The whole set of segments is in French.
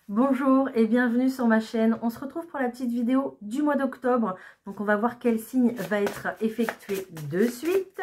Bonjour et bienvenue sur ma chaîne. On se retrouve pour la petite vidéo du mois d'octobre. Donc on va voir quel signe va être effectué de suite.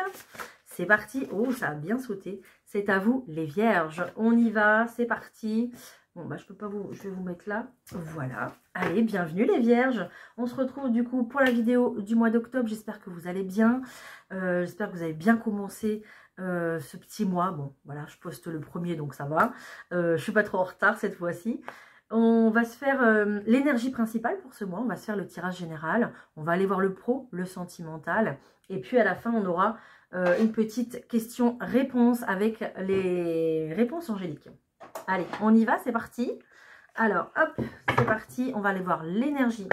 C'est parti. Oh, ça a bien sauté. C'est à vous les vierges. On y va, c'est parti. Bon bah je peux pas vous, je vais vous mettre là. Voilà. Allez, bienvenue les vierges. On se retrouve du coup pour la vidéo du mois d'octobre. J'espère que vous allez bien. J'espère que vous avez bien commencé ce petit mois. Bon voilà, je poste le premier donc ça va. Je suis pas trop en retard cette fois-ci. On va se faire l'énergie principale pour ce mois, on va se faire le tirage général, on va aller voir le pro, le sentimental, et puis à la fin on aura une petite question-réponse avec les réponses angéliques. Allez, on y va, c'est parti. Alors, hop, c'est parti, on va aller voir l'énergie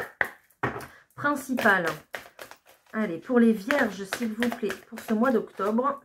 principale. Allez, pour les vierges, s'il vous plaît, pour ce mois d'octobre.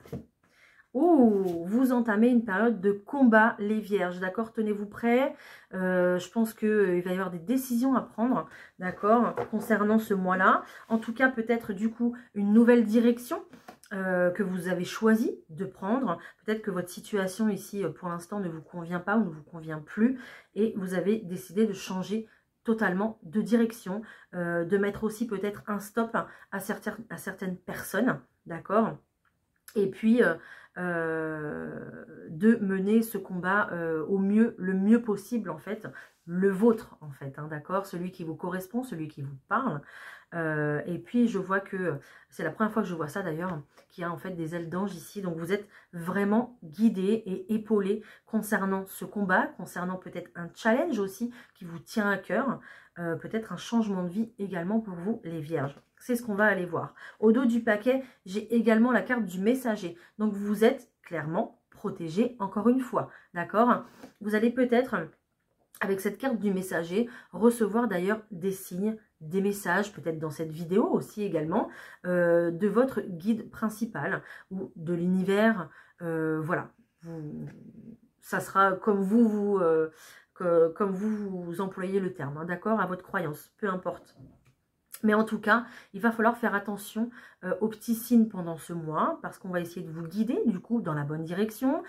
Ouh, vous entamez une période de combat, les vierges, d'accord? Tenez-vous prêts. Je pense qu'il va y avoir des décisions à prendre, d'accord, concernant ce mois-là. En tout cas, peut-être du coup une nouvelle direction que vous avez choisi de prendre. Peut-être que votre situation ici, pour l'instant, ne vous convient pas ou ne vous convient plus. Et vous avez décidé de changer totalement de direction, de mettre aussi peut-être un stop à certaines personnes, d'accord? Et puis de mener ce combat au mieux, le mieux possible en fait, le vôtre en fait, hein, d'accord, celui qui vous correspond, celui qui vous parle. Et puis je vois que c'est la première fois que je vois ça d'ailleurs, qu'il y a en fait des ailes d'ange ici, donc vous êtes vraiment guidé et épaulé concernant ce combat, concernant peut-être un challenge aussi qui vous tient à cœur, peut-être un changement de vie également pour vous les vierges. C'est ce qu'on va aller voir. Au dos du paquet, j'ai également la carte du messager. Donc, vous êtes clairement protégé encore une fois. D'accord? Vous allez peut-être, avec cette carte du messager, recevoir d'ailleurs des signes, des messages, peut-être dans cette vidéo aussi également, de votre guide principal ou de l'univers. Voilà. Ça sera comme comme vous employez le terme. Hein, d'accord? À votre croyance. Peu importe. Mais en tout cas, il va falloir faire attention aux petits signes pendant ce mois, parce qu'on va essayer de vous guider, du coup, dans la bonne direction,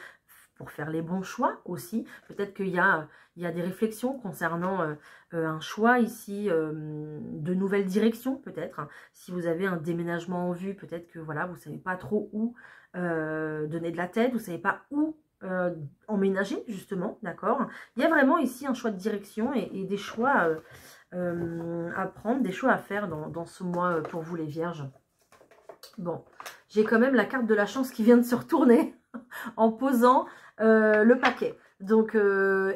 pour faire les bons choix aussi. Peut-être qu'il y a des réflexions concernant un choix ici, de nouvelles directions, peut-être. Si vous avez un déménagement en vue, peut-être que voilà, vous ne savez pas trop où donner de la tête, vous ne savez pas où emménager, justement, d'accord? Il y a vraiment ici un choix de direction et des choix... à prendre, des choix à faire dans ce mois pour vous les vierges. Bon, j'ai quand même la carte de la chance qui vient de se retourner en posant le paquet. Donc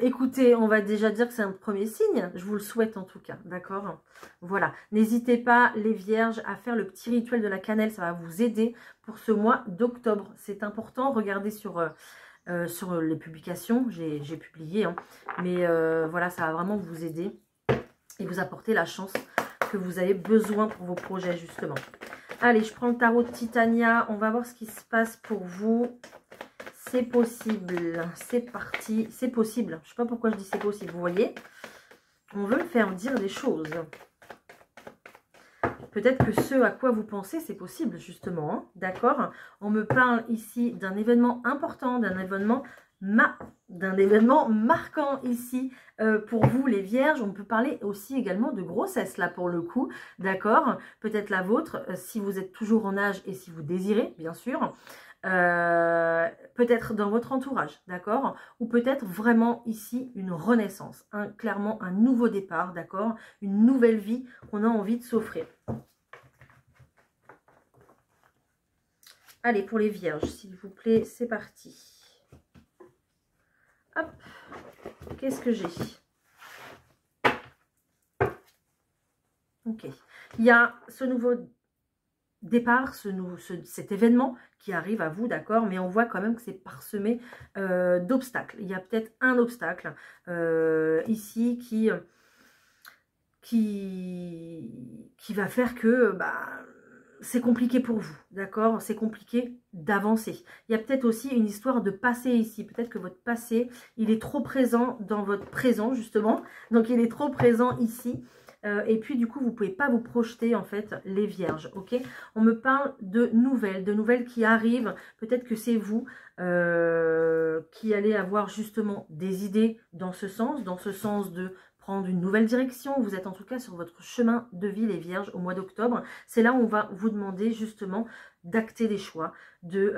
écoutez, on va déjà dire que c'est un premier signe, je vous le souhaite en tout cas, d'accord? Voilà, n'hésitez pas les vierges à faire le petit rituel de la cannelle, ça va vous aider pour ce mois d'octobre. C'est important, regardez sur les publications, j'ai publié, hein, mais voilà, ça va vraiment vous aider et vous apporter la chance que vous avez besoin pour vos projets, justement. Allez, je prends le tarot de Titania. On va voir ce qui se passe pour vous. C'est possible. C'est parti. C'est possible. Je ne sais pas pourquoi je dis c'est possible. Vous voyez, on veut me faire dire des choses. Peut-être que ce à quoi vous pensez, c'est possible, justement. Hein, d'accord? On me parle ici d'un événement important, d'un événement marquant ici pour vous les vierges. On peut parler aussi également de grossesse là pour le coup, d'accord, peut-être la vôtre si vous êtes toujours en âge et si vous désirez bien sûr, peut-être dans votre entourage, d'accord, ou peut-être vraiment ici une renaissance, clairement un nouveau départ, d'accord, une nouvelle vie qu'on a envie de s'offrir. Allez, pour les vierges s'il vous plaît, c'est parti. Hop, qu'est-ce que j'ai? Ok, il y a ce nouveau départ, cet événement qui arrive à vous, d'accord, mais on voit quand même que c'est parsemé d'obstacles. Il y a peut-être un obstacle ici qui va faire que... c'est compliqué pour vous, d'accord? C'est compliqué d'avancer. Il y a peut-être aussi une histoire de passé ici. Peut-être que votre passé, il est trop présent dans votre présent, justement. Donc, il est trop présent ici. et puis du coup vous pouvez pas vous projeter en fait les vierges, ok. On me parle de nouvelles qui arrivent, peut-être que c'est vous qui allez avoir justement des idées dans ce sens de prendre une nouvelle direction. Vous êtes en tout cas sur votre chemin de vie les vierges au mois d'octobre. C'est là où on va vous demander justement d'acter des choix, de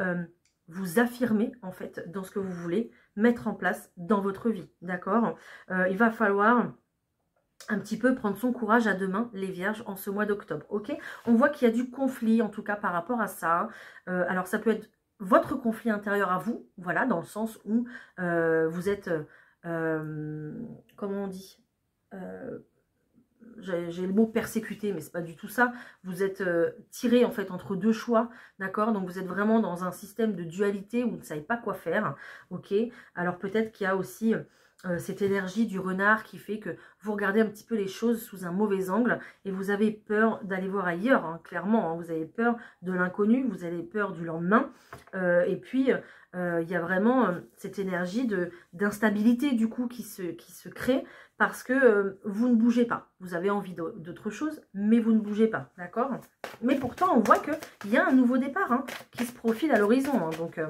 vous affirmer en fait dans ce que vous voulez mettre en place dans votre vie, d'accord. Il va falloir un petit peu prendre son courage à deux mains, les vierges, en ce mois d'octobre, ok. On voit qu'il y a du conflit, en tout cas, par rapport à ça. Alors, ça peut être votre conflit intérieur à vous, voilà, dans le sens où vous êtes, comment on dit, j'ai le mot persécuté, mais c'est pas du tout ça. Vous êtes tiré en fait entre deux choix, d'accord. Donc vous êtes vraiment dans un système de dualité où vous ne savez pas quoi faire, ok. Alors peut-être qu'il y a aussi cette énergie du renard qui fait que vous regardez un petit peu les choses sous un mauvais angle et vous avez peur d'aller voir ailleurs, hein, clairement. Hein, vous avez peur de l'inconnu, vous avez peur du lendemain. Et puis il y a vraiment cette énergie d'instabilité du coup qui se crée. Parce que vous ne bougez pas. Vous avez envie d'autre chose, mais vous ne bougez pas, d'accord. Mais pourtant, on voit qu'il y a un nouveau départ hein, qui se profile à l'horizon. Hein. Donc,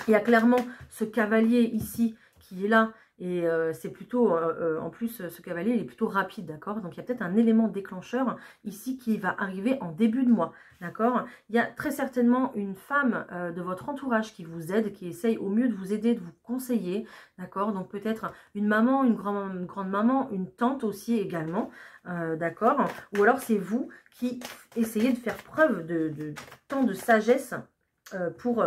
il y a clairement ce cavalier ici qui est là. Et c'est plutôt, en plus, ce cavalier, il est plutôt rapide, d'accord. Donc, il y a peut-être un élément déclencheur ici qui va arriver en début de mois, d'accord. Il y a très certainement une femme de votre entourage qui vous aide, qui essaye au mieux de vous aider, de vous conseiller, d'accord. Donc, peut-être une maman, une grande maman, une tante aussi également, d'accord. Ou alors, c'est vous qui essayez de faire preuve de tant de sagesse pour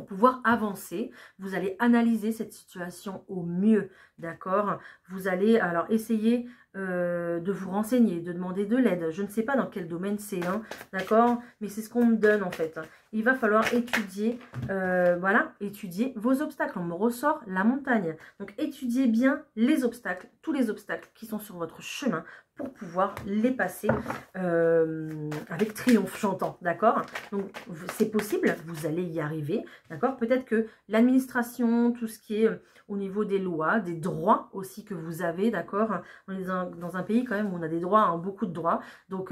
pouvoir avancer. Vous allez analyser cette situation au mieux, d'accord. Vous allez alors essayer de vous renseigner, de demander de l'aide. Je ne sais pas dans quel domaine c'est, hein, d'accord, mais c'est ce qu'on me donne en fait. Il va falloir étudier, voilà, étudier vos obstacles. On me ressort la montagne. Donc étudiez bien les obstacles, tous les obstacles qui sont sur votre chemin pour pouvoir les passer avec triomphe, j'entends, d'accord. Donc c'est possible, vous allez y arriver, d'accord. Peut-être que l'administration, tout ce qui est au niveau des lois, des droits aussi que vous avez, d'accord. On est dans un pays quand même où on a des droits, hein, beaucoup de droits, donc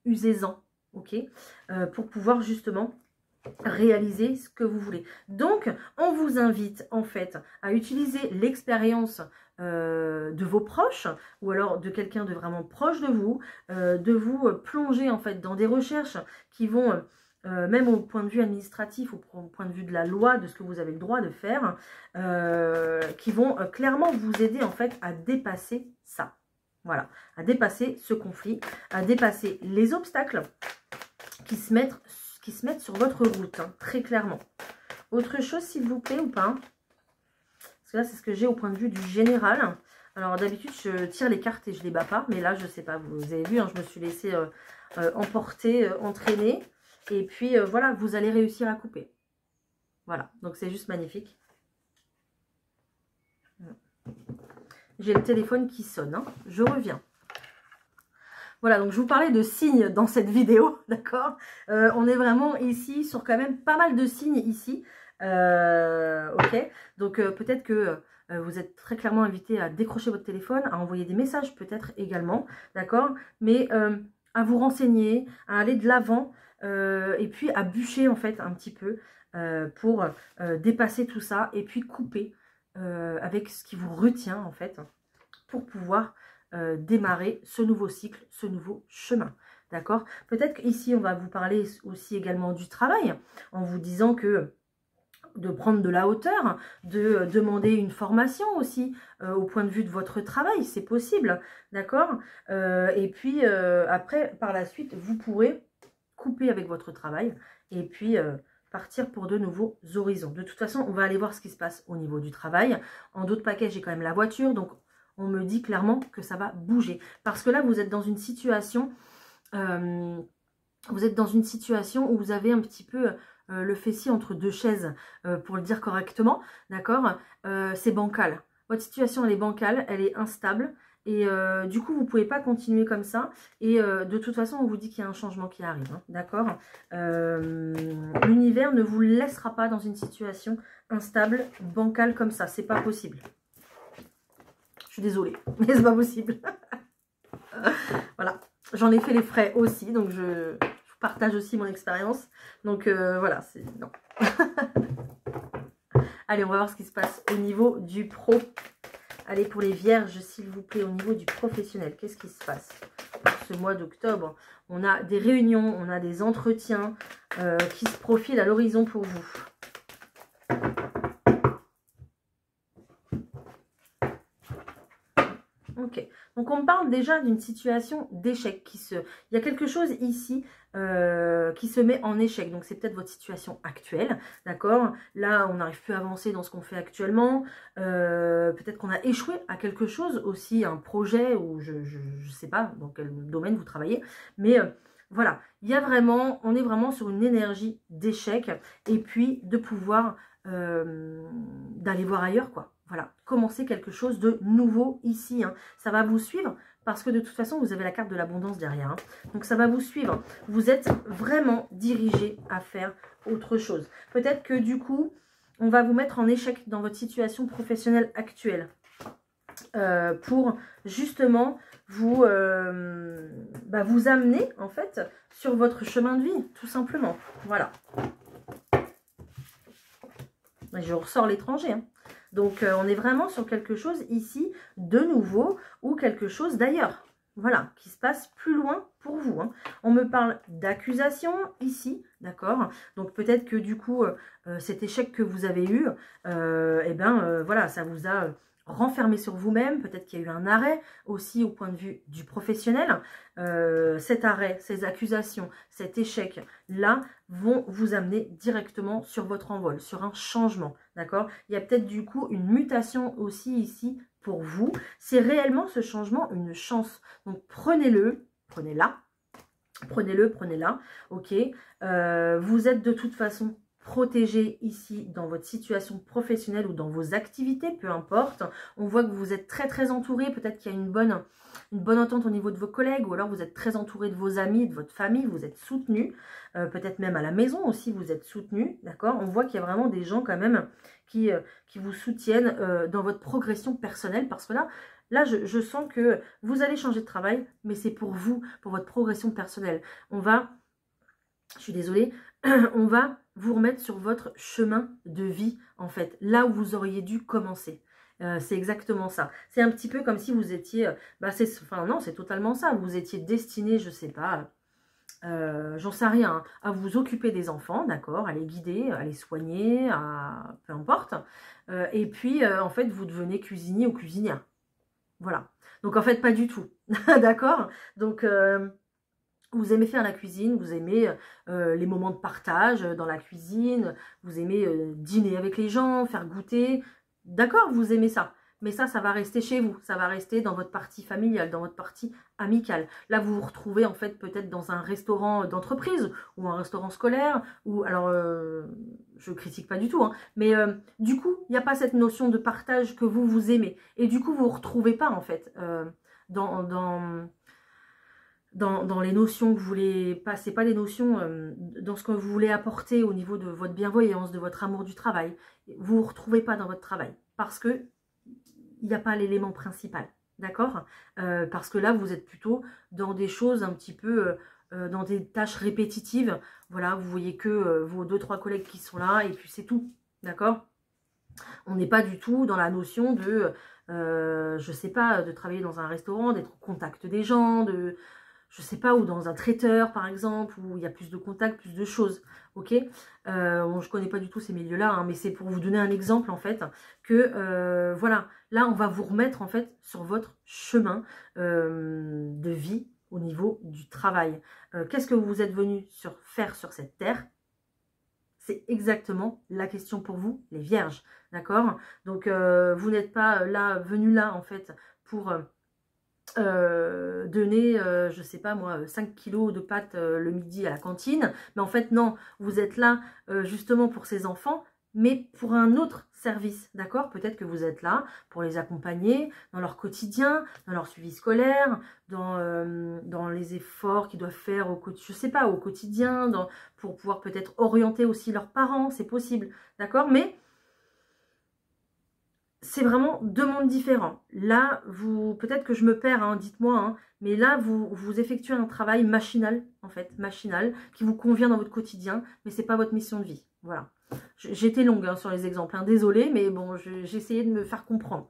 usez-en, ok, pour pouvoir justement réaliser ce que vous voulez. Donc, on vous invite en fait à utiliser l'expérience de vos proches ou alors de quelqu'un de vraiment proche de vous plonger en fait dans des recherches qui vont même au point de vue administratif, au point de vue de la loi, de ce que vous avez le droit de faire, qui vont clairement vous aider en fait à dépasser ça. Voilà, à dépasser ce conflit, à dépasser les obstacles qui se mettent sur votre route, hein, très clairement. Autre chose, s'il vous plaît, ou pas? Parce que là, c'est ce que j'ai au point de vue du général. Alors, d'habitude, je tire les cartes et je les bats pas. Mais là, je sais pas, vous avez vu, hein, je me suis laissée emporter, entraîner. Et puis, voilà, vous allez réussir à couper. Voilà, donc c'est juste magnifique. J'ai le téléphone qui sonne, hein. Je reviens. Voilà, donc je vous parlais de signes dans cette vidéo, d'accord. On est vraiment ici sur quand même pas mal de signes ici, ok. Donc peut-être que vous êtes très clairement invité à décrocher votre téléphone, à envoyer des messages peut-être également, d'accord. Mais à vous renseigner, à aller de l'avant et puis à bûcher en fait un petit peu pour dépasser tout ça et puis couper avec ce qui vous retient en fait pour pouvoir démarrer ce nouveau cycle, ce nouveau chemin. D'accord? Peut-être qu'ici, on va vous parler aussi également du travail, en vous disant que de prendre de la hauteur, de demander une formation aussi au point de vue de votre travail, c'est possible, d'accord? Et puis après, par la suite, vous pourrez couper avec votre travail et puis partir pour de nouveaux horizons. De toute façon, on va aller voir ce qui se passe au niveau du travail. En d'autres paquets, j'ai quand même la voiture, donc on me dit clairement que ça va bouger. Parce que là, vous êtes dans une situation, où vous avez un petit peu le fessier entre deux chaises, pour le dire correctement, d'accord. C'est bancal. Votre situation, elle est bancale, elle est instable. Et du coup, vous ne pouvez pas continuer comme ça. Et de toute façon, on vous dit qu'il y a un changement qui arrive, hein, d'accord. L'univers ne vous laissera pas dans une situation instable, bancale comme ça. C'est pas possible. Je suis désolée, mais c'est pas possible. Voilà, j'en ai fait les frais aussi, donc je vous partage aussi mon expérience. Donc voilà, c'est non. Allez, on va voir ce qui se passe au niveau du pro. Allez, pour les vierges, s'il vous plaît, au niveau du professionnel, qu'est-ce qui se passe pour ce mois d'octobre? On a des réunions, on a des entretiens qui se profilent à l'horizon pour vous. Ok, donc on parle déjà d'une situation d'échec. Il y a quelque chose ici qui se met en échec. Donc c'est peut-être votre situation actuelle, d'accord? Là, on n'arrive plus à avancer dans ce qu'on fait actuellement. Peut-être qu'on a échoué à quelque chose aussi, un projet ou je ne sais pas dans quel domaine vous travaillez. Mais voilà, il y a vraiment, on est vraiment sur une énergie d'échec et puis de pouvoir d'aller voir ailleurs, quoi. Voilà, commencer quelque chose de nouveau ici. Hein. Ça va vous suivre parce que de toute façon, vous avez la carte de l'abondance derrière. Hein. Donc, ça va vous suivre. Vous êtes vraiment dirigé à faire autre chose. Peut-être que du coup, on va vous mettre en échec dans votre situation professionnelle actuelle. Pour justement vous, vous amener en fait sur votre chemin de vie, tout simplement. Voilà. Je ressors l'étranger. Hein. Donc, on est vraiment sur quelque chose ici de nouveau ou quelque chose d'ailleurs. Voilà, qui se passe plus loin pour vous. Hein. On me parle d'accusation ici, d'accord? Donc, peut-être que du coup, cet échec que vous avez eu, voilà, ça vous a renfermé sur vous-même. Peut-être qu'il y a eu un arrêt aussi au point de vue du professionnel. Cet arrêt, ces accusations, cet échec-là vont vous amener directement sur votre envol, sur un changement, d'accord? Il y a peut-être du coup une mutation aussi ici pour vous. C'est réellement ce changement une chance. Donc prenez-le, prenez-la, prenez-le, prenez-la, ok? Vous êtes de toute façon protégé ici dans votre situation professionnelle ou dans vos activités, peu importe. On voit que vous êtes très très entouré, peut-être qu'il y a une bonne entente au niveau de vos collègues ou alors vous êtes très entouré de vos amis, de votre famille, vous êtes soutenu, peut-être même à la maison aussi vous êtes soutenu, d'accord? On voit qu'il y a vraiment des gens quand même qui vous soutiennent dans votre progression personnelle parce que là, je sens que vous allez changer de travail, mais c'est pour vous, pour votre progression personnelle. Je suis désolée, on va vous remettre sur votre chemin de vie, en fait, là où vous auriez dû commencer. C'est exactement ça. C'est un petit peu comme si vous étiez, non, c'est totalement ça. Vous étiez destiné, je sais pas, j'en sais rien, hein, à vous occuper des enfants, d'accord, à les guider, à les soigner, peu importe. Et puis, en fait, vous devenez cuisinier ou cuisinière. Voilà. Donc, en fait, pas du tout. D'accord? Donc, vous aimez faire la cuisine, vous aimez les moments de partage dans la cuisine, vous aimez dîner avec les gens, faire goûter. D'accord, vous aimez ça. Mais ça va rester chez vous. Ça va rester dans votre partie familiale, dans votre partie amicale. Là, vous vous retrouvez en fait peut-être dans un restaurant d'entreprise ou un restaurant scolaire. Ou alors, je critique pas du tout. Hein, mais du coup, il n'y a pas cette notion de partage que vous aimez. Et du coup, vous ne vous retrouvez pas en fait dans les notions que vous voulez passer, pas les notions, dans ce que vous voulez apporter au niveau de votre bienveillance, de votre amour du travail. Vous ne vous retrouvez pas dans votre travail parce que il n'y a pas l'élément principal, d'accord? Parce que là, vous êtes plutôt dans des choses un petit peu, dans des tâches répétitives. Voilà, vous voyez que vos 2-3 collègues qui sont là et puis c'est tout, d'accord? On n'est pas du tout dans la notion de, je sais pas, de travailler dans un restaurant, d'être au contact des gens, je sais pas, ou dans un traiteur par exemple, où il y a plus de contacts, plus de choses, ok? Bon, je connais pas du tout ces milieux-là, hein, mais c'est pour vous donner un exemple en fait, que voilà, là on va vous remettre en fait sur votre chemin de vie au niveau du travail. Qu'est-ce que vous êtes venu faire sur cette terre? C'est exactement la question pour vous, les vierges, d'accord? Donc, vous n'êtes pas venus là, en fait, pour donner, je sais pas moi, 5 kilos de pâtes le midi à la cantine. Mais en fait, non, vous êtes là justement pour ces enfants, mais pour un autre service, d'accord? Peut-être que vous êtes là pour les accompagner dans leur quotidien, dans leur suivi scolaire, dans les efforts qu'ils doivent faire je sais pas, au quotidien, pour pouvoir peut-être orienter aussi leurs parents, c'est possible, d'accord? Mais c'est vraiment deux mondes différents. Là, peut-être que je me perds, hein, dites-moi, hein, mais là, vous effectuez un travail machinal, en fait, machinal, qui vous convient dans votre quotidien, mais c'est pas votre mission de vie. Voilà. J'ai été longue hein, sur les exemples, hein, désolée, mais bon, j'ai essayé de me faire comprendre.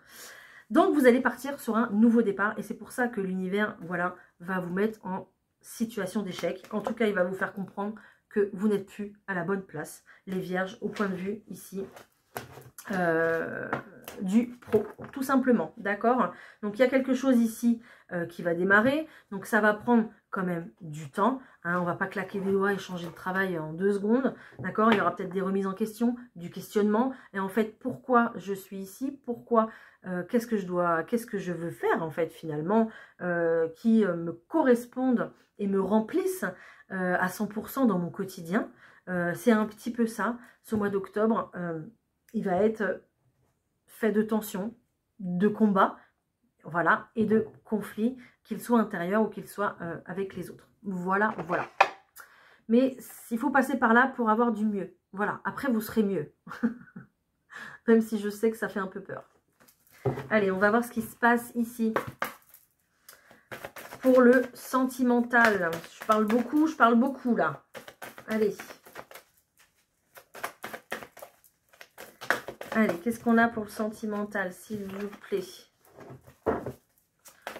Donc, vous allez partir sur un nouveau départ, et c'est pour ça que l'univers, voilà, va vous mettre en situation d'échec. En tout cas, il va vous faire comprendre que vous n'êtes plus à la bonne place. Les vierges, au point de vue, ici, du pro, tout simplement, d'accord? Donc il y a quelque chose ici qui va démarrer, donc ça va prendre quand même du temps, hein, on va pas claquer des doigts et changer de travail en 2 secondes, d'accord? Il y aura peut-être des remises en question, du questionnement, et en fait pourquoi je suis ici, pourquoi, qu'est-ce que je veux faire en fait finalement, qui me correspondent et me remplissent à 100% dans mon quotidien. C'est un petit peu ça, ce mois d'octobre. Il va être fait de tensions, de combats, voilà, et de conflits, qu'ils soient intérieurs ou qu'ils soient avec les autres. Voilà, voilà. Mais il faut passer par là pour avoir du mieux. Voilà, après vous serez mieux. Même si je sais que ça fait un peu peur. Allez, on va voir ce qui se passe ici. Pour le sentimental. Je parle beaucoup là. Allez. Allez, qu'est-ce qu'on a pour le sentimental, s'il vous plaît?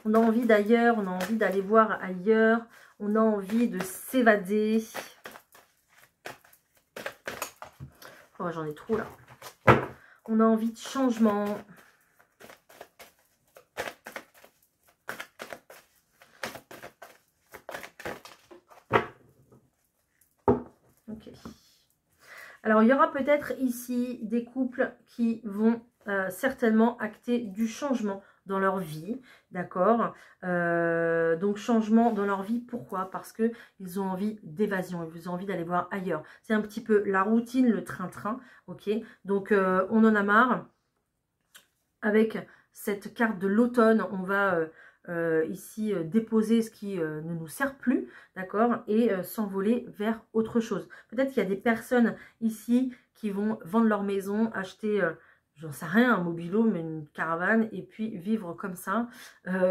On a envie d'ailleurs, on a envie d'aller voir ailleurs, on a envie de s'évader. Oh, j'en ai trop là. On a envie de changement. Ok. Alors, il y aura peut-être ici des couples qui vont certainement acter du changement dans leur vie, d'accord? Donc, changement dans leur vie, pourquoi? Parce qu'ils ont envie d'évasion, ils ont envie d'aller voir ailleurs. C'est un petit peu la routine, le train-train, ok? Donc, on en a marre. Avec cette carte de l'automne, on va ici déposer ce qui ne nous sert plus, d'accord, et s'envoler vers autre chose. Peut-être qu'il y a des personnes ici qui vont vendre leur maison, acheter, j'en sais rien, un mobil-home, une caravane, et puis vivre comme ça,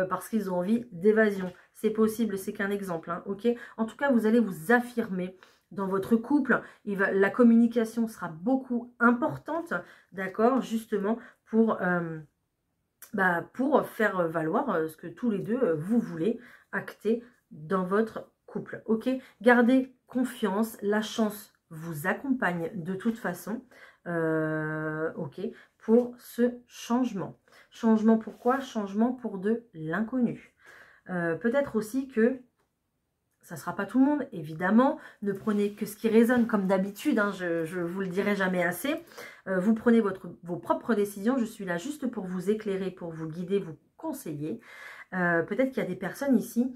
parce qu'ils ont envie d'évasion. C'est possible, c'est qu'un exemple, hein, ok? En tout cas, vous allez vous affirmer dans votre couple. La communication sera beaucoup importante, d'accord, justement, pour faire valoir ce que tous les deux, vous voulez acter dans votre couple. Ok, gardez confiance, la chance vous accompagne de toute façon, ok, pour ce changement. Changement pourquoi? Changement pour de l'inconnu. Peut-être aussi que ça ne sera pas tout le monde, évidemment. Ne prenez que ce qui résonne comme d'habitude, hein, je ne vous le dirai jamais assez. Vous prenez vos propres décisions. Je suis là juste pour vous éclairer, pour vous guider, vous conseiller. Peut-être qu'il y a des personnes ici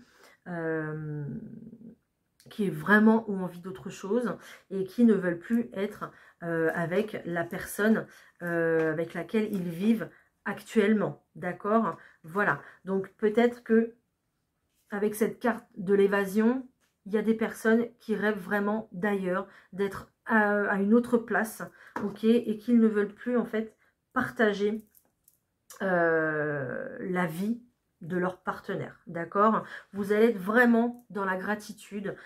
qui vraiment ont envie d'autre chose et qui ne veulent plus être avec la personne avec laquelle ils vivent actuellement. D'accord? Voilà. Donc peut-être que avec cette carte de l'évasion, il y a des personnes qui rêvent vraiment d'ailleurs, d'être à une autre place, ok, et qui ne veulent plus en fait partager la vie de leur partenaire, d'accord? Vous allez être vraiment dans la gratitude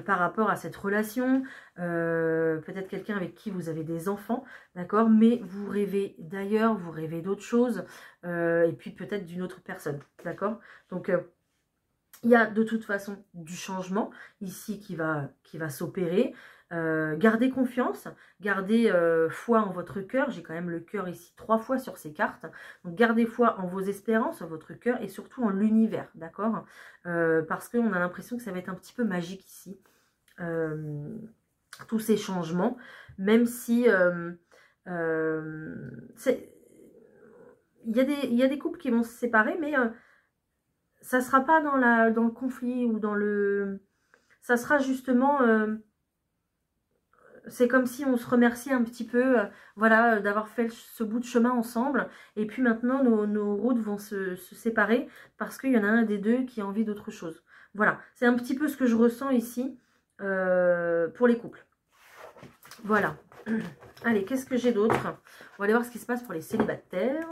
par rapport à cette relation, peut-être quelqu'un avec qui vous avez des enfants, d'accord? Mais vous rêvez d'ailleurs, vous rêvez d'autre chose, et puis peut-être d'une autre personne, d'accord? Donc, il y a de toute façon du changement ici qui va s'opérer. Gardez confiance, gardez foi en votre cœur. J'ai quand même le cœur ici 3 fois sur ces cartes. Donc gardez foi en vos espérances, en votre cœur et surtout en l'univers, d'accord? Parce qu'on a l'impression que ça va être un petit peu magique ici. Tous ces changements, même si il y a des couples qui vont se séparer, mais ça ne sera pas dans le conflit ou dans le... Ça sera justement... c'est comme si on se remercie un petit peu, voilà, d'avoir fait ce bout de chemin ensemble. Et puis maintenant, nos routes vont se séparer parce qu'il y en a un des deux qui a envie d'autre chose. Voilà, c'est un petit peu ce que je ressens ici pour les couples. Voilà. Allez, qu'est-ce que j'ai d'autre? On va aller voir ce qui se passe pour les célibataires.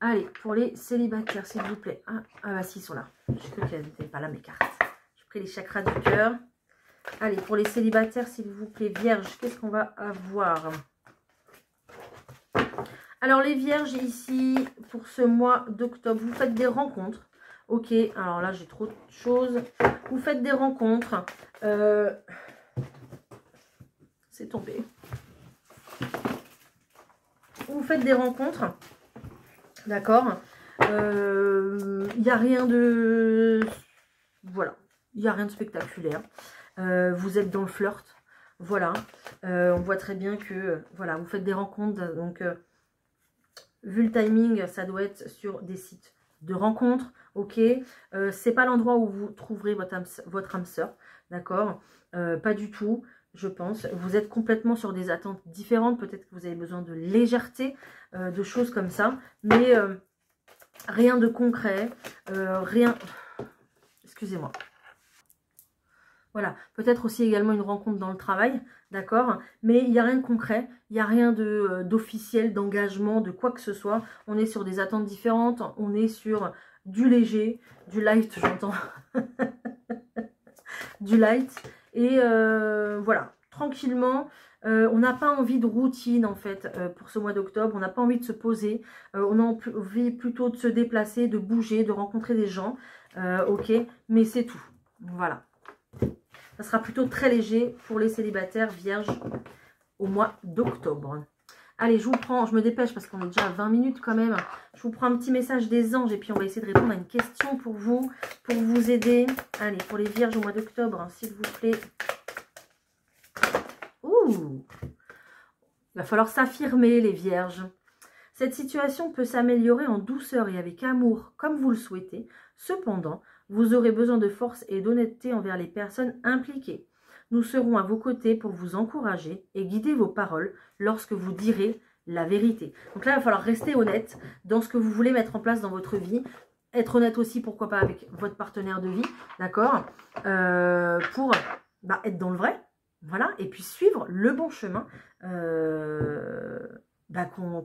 Allez, pour les célibataires, s'il vous plaît. Ah, bah si, ils sont là. Je crois qu'elles n'étaient pas là, mes cartes. J'ai pris les chakras du cœur. Allez, pour les célibataires, s'il vous plaît, vierges, qu'est-ce qu'on va avoir? Alors, les vierges, ici, pour ce mois d'octobre, vous faites des rencontres. Ok, alors là, j'ai trop de choses. Vous faites des rencontres. C'est tombé. Vous faites des rencontres. D'accord. Il n'y a rien de... Voilà. Il n'y a rien de spectaculaire. Vous êtes dans le flirt. Voilà. On voit très bien que... voilà, vous faites des rencontres. Donc, vu le timing, ça doit être sur des sites de rencontres. Ok. C'est pas l'endroit où vous trouverez votre âme sœur. D'accord. Pas du tout. Je pense. Vous êtes complètement sur des attentes différentes. Peut-être que vous avez besoin de légèreté, de choses comme ça. Mais rien de concret. Rien... Excusez-moi. Voilà. Peut-être aussi également une rencontre dans le travail. D'accord. Mais il n'y a rien de concret. Il n'y a rien d'officiel, d'engagement, de quoi que ce soit. On est sur des attentes différentes. On est sur du léger, du light, j'entends. Du light. Et voilà, tranquillement, on n'a pas envie de routine en fait pour ce mois d'octobre, on n'a pas envie de se poser, on a envie plutôt de se déplacer, de bouger, de rencontrer des gens, ok, mais c'est tout, voilà. Ça sera plutôt très léger pour les célibataires vierges au mois d'octobre. Allez, je vous prends, je me dépêche parce qu'on est déjà à 20 minutes quand même. Je vous prends un petit message des anges et puis on va essayer de répondre à une question pour vous aider. Allez, pour les vierges au mois d'octobre, hein, s'il vous plaît. Ouh! Il va falloir s'affirmer, les vierges. Cette situation peut s'améliorer en douceur et avec amour, comme vous le souhaitez. Cependant, vous aurez besoin de force et d'honnêteté envers les personnes impliquées. Nous serons à vos côtés pour vous encourager et guider vos paroles lorsque vous direz la vérité. Donc là, il va falloir rester honnête dans ce que vous voulez mettre en place dans votre vie. Être honnête aussi, pourquoi pas, avec votre partenaire de vie, d'accord, pour être dans le vrai, voilà, et puis suivre le bon chemin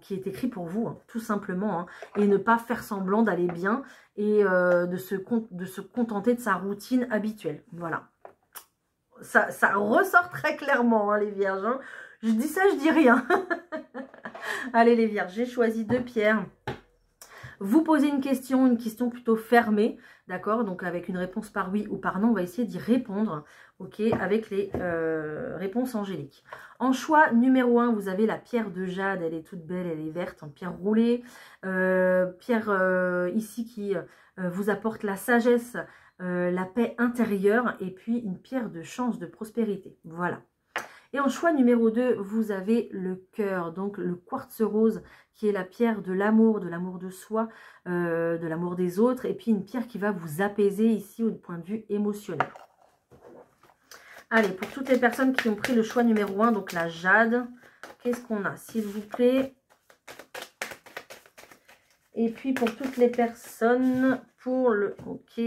qui est écrit pour vous, hein, tout simplement, hein, et ne pas faire semblant d'aller bien et de se contenter de sa routine habituelle, voilà. Ça ressort très clairement, hein, les vierges. Hein. Je dis ça, je dis rien. Allez, les vierges, j'ai choisi 2 pierres. Vous posez une question plutôt fermée, d'accord? Donc, avec une réponse par oui ou par non, on va essayer d'y répondre, ok? Avec les réponses angéliques. En choix numéro 1, vous avez la pierre de jade. Elle est toute belle, elle est verte, en pierre roulée. Pierre ici qui vous apporte la sagesse, la paix intérieure et puis une pierre de chance, de prospérité. Voilà. Et en choix numéro 2, vous avez le cœur, donc le quartz rose qui est la pierre de l'amour de soi, de l'amour des autres, et puis une pierre qui va vous apaiser ici au point de vue émotionnel. Allez, pour toutes les personnes qui ont pris le choix numéro 1, donc la jade, qu'est-ce qu'on a, s'il vous plaît? Et puis pour toutes les personnes, pour le... Ok.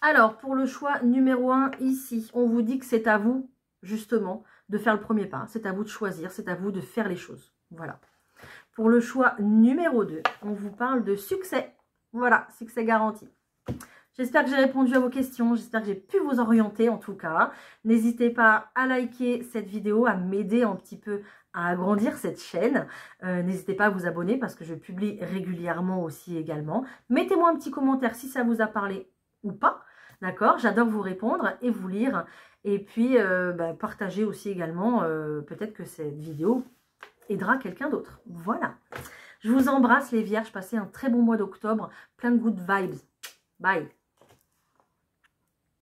Alors, pour le choix numéro 1, ici, on vous dit que c'est à vous, justement, de faire le premier pas. C'est à vous de choisir, c'est à vous de faire les choses. Voilà. Pour le choix numéro 2, on vous parle de succès. Voilà, succès garanti. J'espère que j'ai répondu à vos questions. J'espère que j'ai pu vous orienter, en tout cas. N'hésitez pas à liker cette vidéo, à m'aider un petit peu à agrandir cette chaîne. N'hésitez pas à vous abonner parce que je publie régulièrement aussi également. Mettez-moi un petit commentaire si ça vous a parlé ou pas. D'accord, j'adore vous répondre et vous lire. Et puis, partagez aussi également, peut-être que cette vidéo aidera quelqu'un d'autre. Voilà. Je vous embrasse les vierges, passez un très bon mois d'octobre, plein de good vibes. Bye.